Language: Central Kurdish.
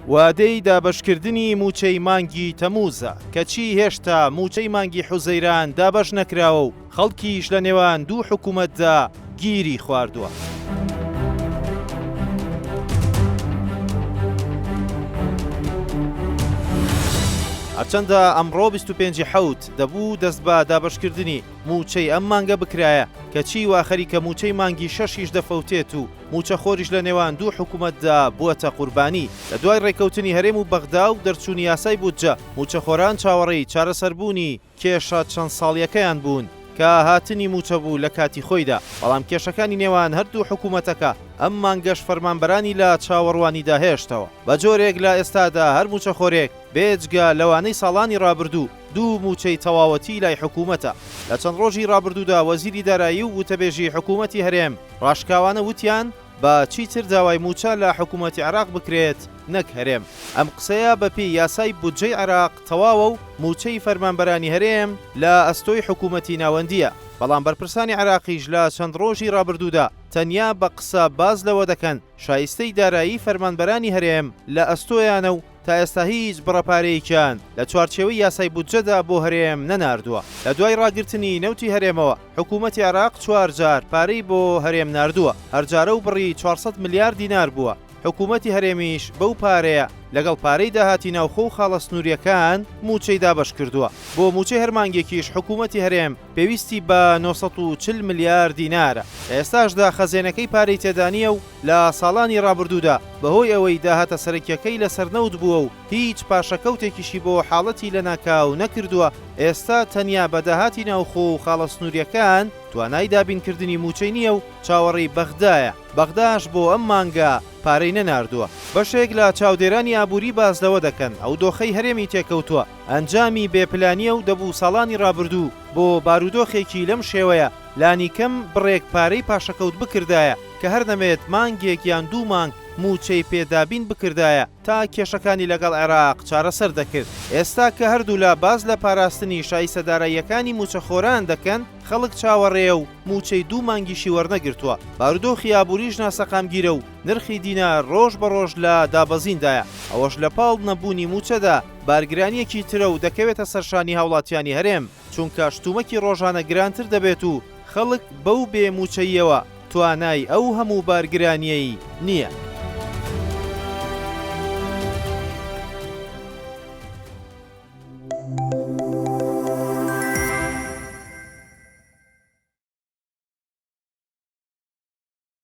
وادەی دابەشکردنی موچەی مانگی تەمووزە کەچی هێشتا موچەی مانگی حوزەیران دابەش نەکراوە و خەڵکیش لە نێوان دوو حکوومەتدا گیری خواردووە. هەرچەندە ئەمڕۆ 25 حەوت دەبوو دەست بە دابەشکردنی موچەی ئەم مانگە بکرایە کەچی وا خەریکە موچەی مانگی شەشیش دەفەوتێت و موچە خۆریش لە نێوان دوو حکوومەتدا بووەتە قوربانی. لە دوای ڕێکەوتنی هەرێم و بەغدا و دەرچوونی یاسای بودجە موچەخۆران چاوەڕێی چارەسەربوونی کێشە چەند ساڵیەکەیان بوون کە هاتنی موچە بوو لە کاتی خۆیدا، بەڵام کێشەکانی نێوان هەردوو حکوومەتەکە ئەم مانگەش فەرمانبەرانی لە چاوەڕوانیدا هێشتەوە. بە جۆرێک لە ئێستادا هەر موچەخۆرێک بێجگە لەوانەی ساڵانی ڕابردوو دوو موچەی تەواوەتی لای حکوومەتە. لە چەند ڕۆژی ڕابردوودا وەزیری دارایی و وتەبێژی حکوومەتی هەرێم ڕاشکاوانە وتیان بە چیتر داوای موچە لە حکوومەتی عێراق بکرێت نەک هەرێم. ئەم قسەیە بەپێی یاسای بودجەی عێراق تەواوە و موچەی فەرمانبەرانی هەرێم لە ئەستۆی حکوومەتی ناوەندیە. بەڵام بەرپرسانی عێراقیش لە چەند ڕۆژی ڕابردوودا تەنیا بە قسە باز لەوە دەکەن شایستەی دارایی فەرمانبەرانی هەرێم لە ئەستۆیانە و تا ئێستا هیچ بڕەپارەیەکیان لە چوارچێوەی یاسای بودجەدا بۆ هەرێم نەناردووە. لە دوای ڕاگررتنی نەوتی هەرێمەوە حکوومەتی عێراق 4 جار پارەی بۆ هەرێم ناردووە، هەرجارە و بڕی 400 میلیارد دینار بووە. حکوومەتی هەرێمیش بەو پارەیە لەگەڵ پارەی داهاتی ناوخۆ و خاڵە سنووریەکان موچەی دابەش کردووە. بۆ موچەی هەرمانگێکیش حکوومەتی هەرێم پێویستی بە 940 میلیارد دینارە. ئێستاشدا خەزێنەکەی پارەی تێدانیە و لە ساڵانی ڕابردوودا بەهۆی ئەوەی داهاتە سەرەکیەکەی لە سەرنەوت بووە و هیچ پاشەکەوتێکیشی بۆ حاڵەتی لە ناکاو نەکردووە. ئێستا تەنیا بە داهاتی ناوخۆ و خاڵە سنووریەکان توانای دابینکردنی موچەی نییە و چاوەڕێی بەغدایە. بەغداش بۆ ئەم مانگە پارەی نەناردووە. بەشێک لە چاودێرانی ئابووری بازلەوە دەکەن ئەو دۆخەی هەرێمی تێکەوتووە ئەنجامی بێپلانیە و دەبوو ساڵانی ڕابردوو بۆ بارودۆخێکی لەم شێوەیە لانی کەم بڕێک پارەی پاشەکەوت بکردایە کە هەر نەمێت مانگێک یان دوو مانگ موچەی پێدابین بکردایە تا کێشەکانی لەگەڵ عێراق چارەسەر دەکرد. ئێستا کە هەردوو لە باز لە پاراستنی شایستەداراییەکانی موچەخۆران دەکەن خەڵک چاوەڕێە و موچەی دوو مانگیشی وەرنەگرتووە. بارودۆخی ئابووریش ناسەقامگیرە و نرخی دینار ڕۆژ بە ڕۆژ لە دابەزیندایە. ئەوەش لە پاڵ نەبوونی موچەدا بارگرانیەکی ترە و دەکەوێتە سەرشانی هاوڵاتیانی هەرێم چونکە شتومەکی ڕۆژانە گرانتر دەبێت و خەڵک بەو بێ موچەیەوە توانای ئەو هەموو بارگرانیەی نییە.